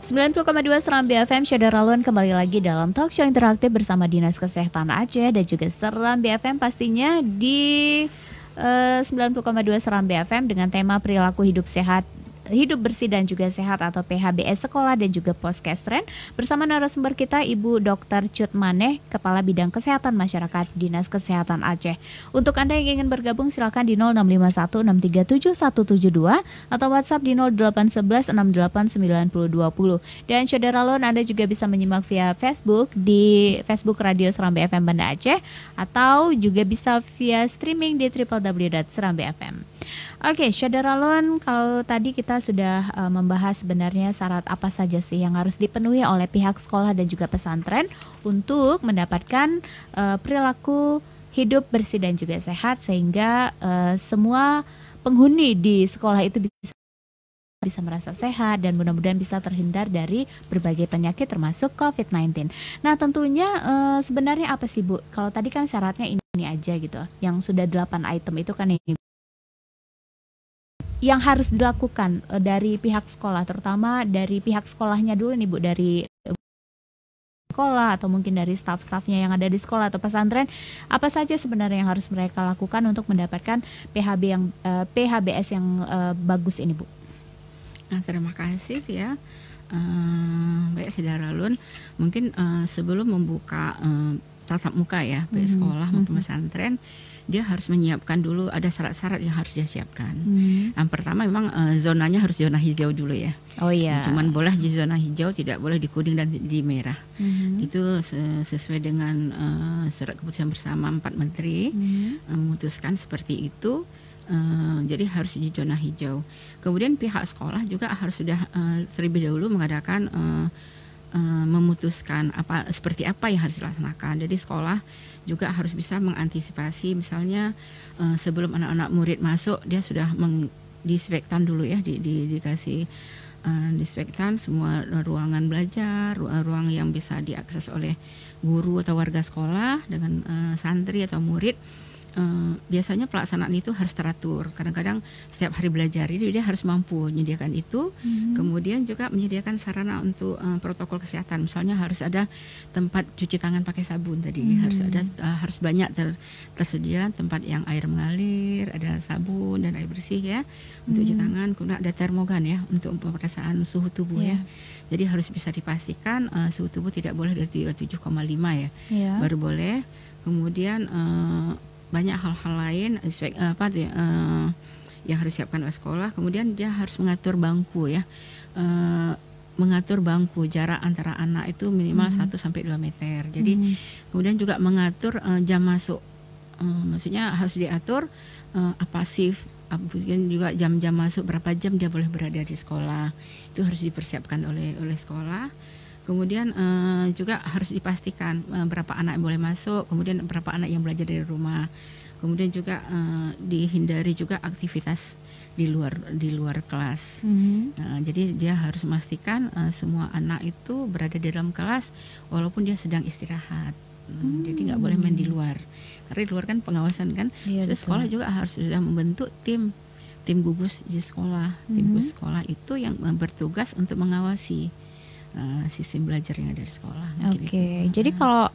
90,2 Serambi FM, Syedara Lun kembali lagi dalam talk show interaktif bersama Dinas Kesehatan Aceh dan juga Serambi FM pastinya di 90,2 Serambi FM dengan tema perilaku hidup sehat, hidup bersih dan juga sehat atau PHBS sekolah dan juga Poskestren bersama narasumber kita Ibu Dr. Cut Maneh, Kepala Bidang Kesehatan Masyarakat Dinas Kesehatan Aceh. Untuk Anda yang ingin bergabung silakan di 0651637172 atau WhatsApp di 0811689020. Dan Saudara Lon, Anda juga bisa menyimak via Facebook di Facebook Radio Serambi FM Banda Aceh atau juga bisa via streaming di www.serambifm. Oke, Saudara Lon, kalau tadi kita sudah membahas sebenarnya syarat apa saja sih yang harus dipenuhi oleh pihak sekolah dan juga pesantren untuk mendapatkan perilaku hidup bersih dan juga sehat sehingga semua penghuni di sekolah itu bisa merasa sehat dan mudah-mudahan bisa terhindar dari berbagai penyakit termasuk COVID-19. Nah, tentunya sebenarnya apa sih Bu? Kalau tadi kan syaratnya ini aja gitu. Yang sudah 8 item itu kan ini yang harus dilakukan dari pihak sekolah, terutama dari pihak sekolahnya dulu nih Bu, dari sekolah atau mungkin dari staf-stafnya yang ada di sekolah atau pesantren, apa saja sebenarnya yang harus mereka lakukan untuk mendapatkan PHBS yang bagus ini Bu? Nah, terima kasih ya. Baik Saudara Lun, mungkin sebelum membuka tatap muka ya, baik sekolah maupun pesantren, dia harus menyiapkan dulu, ada syarat-syarat yang harus dia siapkan. Yang pertama memang zonanya harus zona hijau dulu ya. Oh iya. Cuman boleh di zona hijau, tidak boleh di kuning dan di merah. Itu sesuai dengan surat keputusan bersama 4 menteri memutuskan seperti itu. Jadi harus di zona hijau. Kemudian pihak sekolah juga harus sudah terlebih dahulu mengadakan memutuskan seperti apa yang harus dilaksanakan. Jadi sekolah juga harus bisa mengantisipasi, misalnya sebelum anak-anak murid masuk dia sudah disinfektan dulu ya, dikasih disinfektan semua ruangan belajar, ruang yang bisa diakses oleh guru atau warga sekolah dengan santri atau murid. Biasanya pelaksanaan itu harus teratur. Kadang-kadang setiap hari belajar itu dia harus mampu menyediakan itu. Kemudian juga menyediakan sarana untuk protokol kesehatan. Misalnya harus ada tempat cuci tangan pakai sabun tadi. Harus banyak tersedia tempat yang air mengalir, ada sabun dan air bersih ya untuk cuci tangan. Kemudian ada termogan ya untuk pemeriksaan suhu tubuh ya. Jadi harus bisa dipastikan suhu tubuh tidak boleh dari 37,5 ya. Baru boleh. Kemudian banyak hal-hal lain yang harus siapkan oleh sekolah. Kemudian dia harus mengatur bangku ya, mengatur bangku, jarak antara anak itu minimal 1 sampai 2 meter. Jadi kemudian juga mengatur jam masuk, maksudnya harus diatur apa shift, kemudian juga jam-jam masuk, berapa jam dia boleh berada di sekolah, itu harus dipersiapkan oleh sekolah. Kemudian juga harus dipastikan berapa anak yang boleh masuk, kemudian berapa anak yang belajar dari rumah. Kemudian juga dihindari juga aktivitas di luar kelas. Jadi dia harus memastikan semua anak itu berada di dalam kelas walaupun dia sedang istirahat. Jadi nggak boleh main di luar. Karena di luar kan pengawasan kan. Sekolah juga harus sudah membentuk tim gugus di sekolah. Tim gugus sekolah itu yang bertugas untuk mengawasi sistem belajar yang ada di sekolah. Oke. Jadi kalau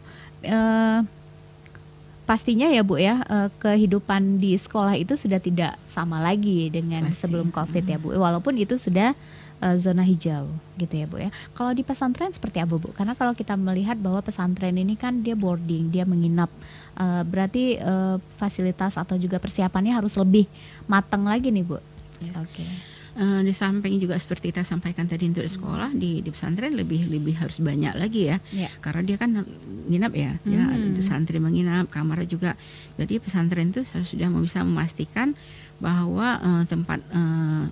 pastinya ya Bu ya, kehidupan di sekolah itu sudah tidak sama lagi dengan sebelum COVID ya Bu. Walaupun itu sudah zona hijau gitu ya Bu ya. Kalau di pesantren seperti apa Bu? Karena kalau kita melihat bahwa pesantren ini kan dia boarding, dia menginap, berarti fasilitas atau juga persiapannya harus lebih matang lagi nih Bu. Oke. Di samping juga seperti kita sampaikan tadi untuk di sekolah, di pesantren lebih harus banyak lagi ya. Karena dia kan nginap ya, santri menginap, kamar juga. Jadi pesantren itu sudah bisa memastikan bahwa tempat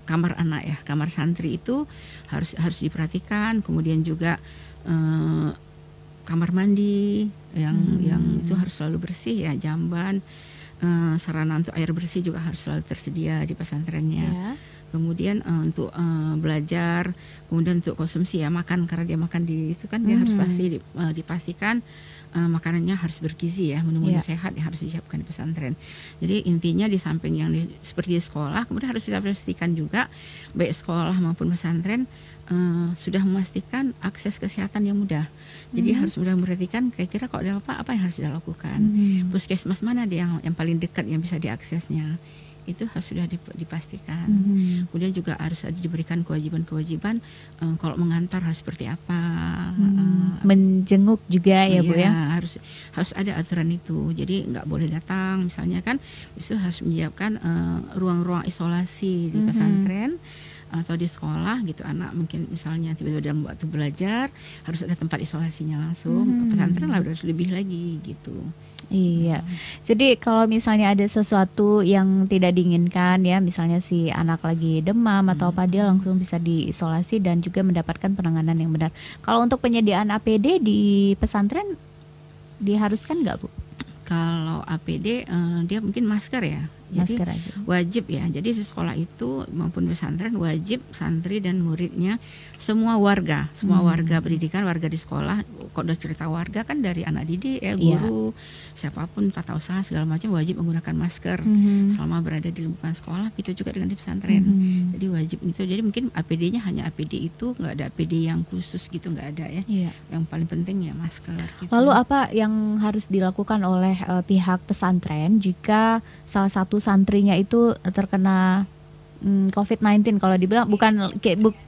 kamar anak ya, kamar santri itu harus diperhatikan. Kemudian juga kamar mandi yang itu harus selalu bersih ya, jamban, sarana untuk air bersih juga harus selalu tersedia di pesantrennya. Kemudian untuk belajar, kemudian untuk konsumsi ya, makan, karena dia makan di itu kan dia harus pasti dipastikan makanannya harus bergizi ya, menu-menu sehat yang harus disiapkan di pesantren. Jadi intinya di samping yang seperti di sekolah, kemudian harus kita pastikan juga baik sekolah maupun pesantren sudah memastikan akses kesehatan yang mudah. Jadi harus mudah memperhatikan kira-kira kalau ada apa yang harus dilakukan. Puskesmas mana yang paling dekat yang bisa diaksesnya. Itu harus sudah dipastikan. Kemudian juga harus diberikan kewajiban-kewajiban kalau mengantar harus seperti apa. Menjenguk juga ya Bu ya. Harus ada aturan itu. Jadi nggak boleh datang misalnya kan, itu harus menyiapkan ruang-ruang isolasi di pesantren atau di sekolah gitu. Anak mungkin misalnya tiba-tiba dalam waktu belajar harus ada tempat isolasinya langsung. Pesantren lah harus lebih lagi gitu. Iya, jadi kalau misalnya ada sesuatu yang tidak diinginkan ya, misalnya si anak lagi demam atau apa, dia langsung bisa diisolasi dan juga mendapatkan penanganan yang benar. Kalau untuk penyediaan APD di pesantren diharuskan nggak Bu? Kalau APD dia mungkin masker ya. Jadi Masker aja. wajib ya. Jadi di sekolah itu maupun pesantren wajib santri dan muridnya semua warga pendidikan, warga di sekolah. Kalau udah cerita warga kan dari anak didik guru, siapapun tata usaha segala macam wajib menggunakan masker selama berada di lingkungan sekolah. Itu juga dengan di pesantren. Jadi wajib itu. Jadi mungkin APD-nya hanya APD itu, nggak ada APD yang khusus gitu, nggak ada ya. Yang paling penting ya masker. Gitu. Lalu apa yang harus dilakukan oleh pihak pesantren jika salah satu santrinya itu terkena COVID-19? Kalau dibilang bukan,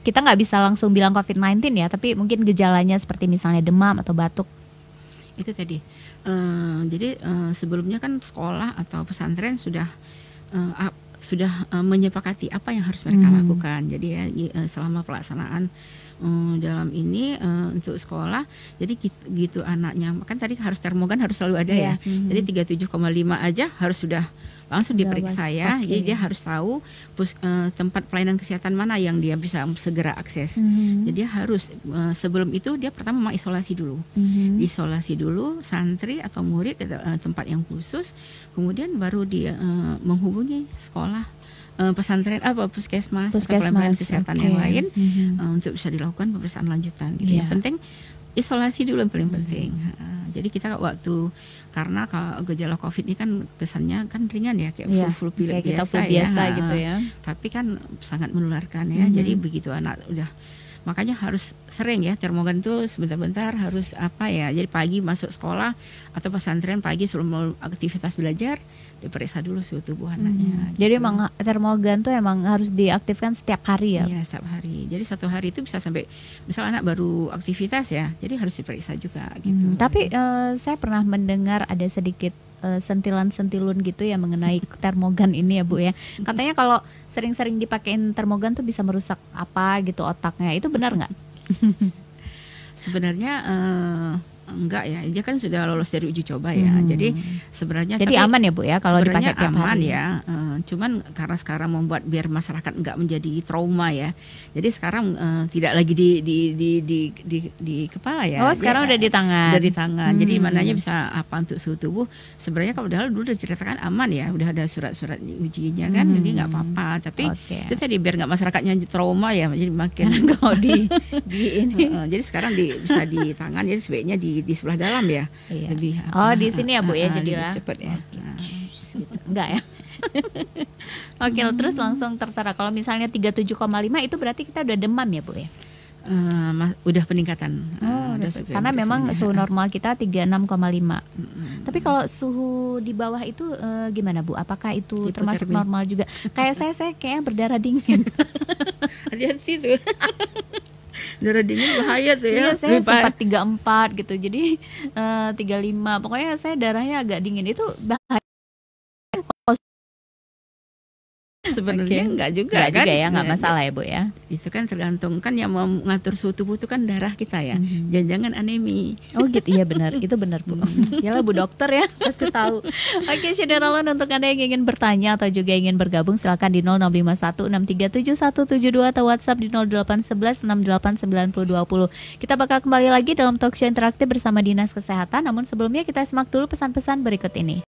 kita nggak bisa langsung bilang COVID-19 ya, tapi mungkin gejalanya seperti misalnya demam atau batuk. Itu tadi. Jadi sebelumnya kan sekolah atau pesantren sudah menyepakati apa yang harus mereka lakukan. Jadi ya selama pelaksanaan dalam ini untuk sekolah, jadi gitu anaknya kan tadi harus termogan harus selalu ada ya. Jadi 37,5 aja harus sudah langsung diperiksa ya. Jadi dia harus tahu tempat pelayanan kesehatan mana yang dia bisa segera akses. Jadi dia harus sebelum itu dia pertama mengisolasi dulu. Isolasi dulu santri atau murid ke tempat yang khusus, kemudian baru dia menghubungi sekolah, pesantren puskesmas atau pelayanan kesehatan yang lain untuk bisa dilakukan pemeriksaan lanjutan gitu. Yang penting isolasi dulu yang paling penting. Jadi kita waktu, karena kalau gejala COVID ini kan kesannya kan ringan ya, kayak flu pilek biasa ya. Gitu ya. Tapi kan sangat menularkan ya. Jadi begitu anak udah, makanya harus sering ya termogan tuh sebentar-bentar harus jadi pagi masuk sekolah atau pesantren pagi sebelum aktivitas belajar diperiksa dulu suhu tubuh anaknya. Gitu. Jadi emang termogan tuh emang harus diaktifkan setiap hari ya? Iya, setiap hari. Jadi satu hari itu bisa sampai misal anak baru aktivitas ya, jadi harus diperiksa juga gitu. Tapi saya pernah mendengar ada sedikit sentilan-sentilun gitu ya mengenai termogan ini ya Bu ya. Katanya kalau sering-sering dipakein termogan tuh bisa merusak apa gitu otaknya. Itu benar nggak? Sebenarnya enggak ya, dia kan sudah lolos dari uji coba ya. Jadi sebenarnya aman ya Bu ya kalau dipakai tiap aman hari. Ya. Cuman karena sekarang membuat biar masyarakat enggak menjadi trauma ya. Jadi sekarang tidak lagi di kepala ya. Oh, sekarang udah di tangan. Udah di tangan. Jadi mananya bisa apa untuk suhu tubuh. Sebenarnya kalau dulu udah diceritakan aman ya, udah ada surat-surat ujinya kan. Jadi enggak apa-apa. Tapi itu tadi biar enggak masyarakatnya trauma ya. Jadi makin kalau di ini. Jadi sekarang bisa di tangan, jadi sebaiknya di sebelah dalam ya. Lebih di sini ya Bu ya, jadilah cepet ya. Gitu. Enggak ya. Oke, terus langsung tertera kalau misalnya 37,5 itu berarti kita udah demam ya Bu ya? Udah peningkatan. Karena memang suhu normal kita 36,5. Tapi kalau suhu di bawah itu gimana Bu? Apakah itu termasuk normal juga? Kayak saya kayaknya berdarah dingin. Hati-hati tuh. Darah dingin bahaya tuh ya. Iya, saya sempat 34 gitu. Jadi 35. Pokoknya saya darahnya agak dingin. Itu bahaya. Sebenarnya enggak juga kan? Ya, enggak masalah ya Bu ya. Itu kan tergantung kan yang mau mengatur suhu tubuh itu kan darah kita ya. Jangan anemi. Oh gitu, iya benar. Itu benar Bu. Yalah Bu dokter ya, pasti tahu. Oke, Syederalon, untuk Anda yang ingin bertanya atau juga ingin bergabung silakan di 0651637172 atau WhatsApp di 0811689020. Kita bakal kembali lagi dalam talk show interaktif bersama Dinas Kesehatan. Namun sebelumnya kita simak dulu pesan-pesan berikut ini.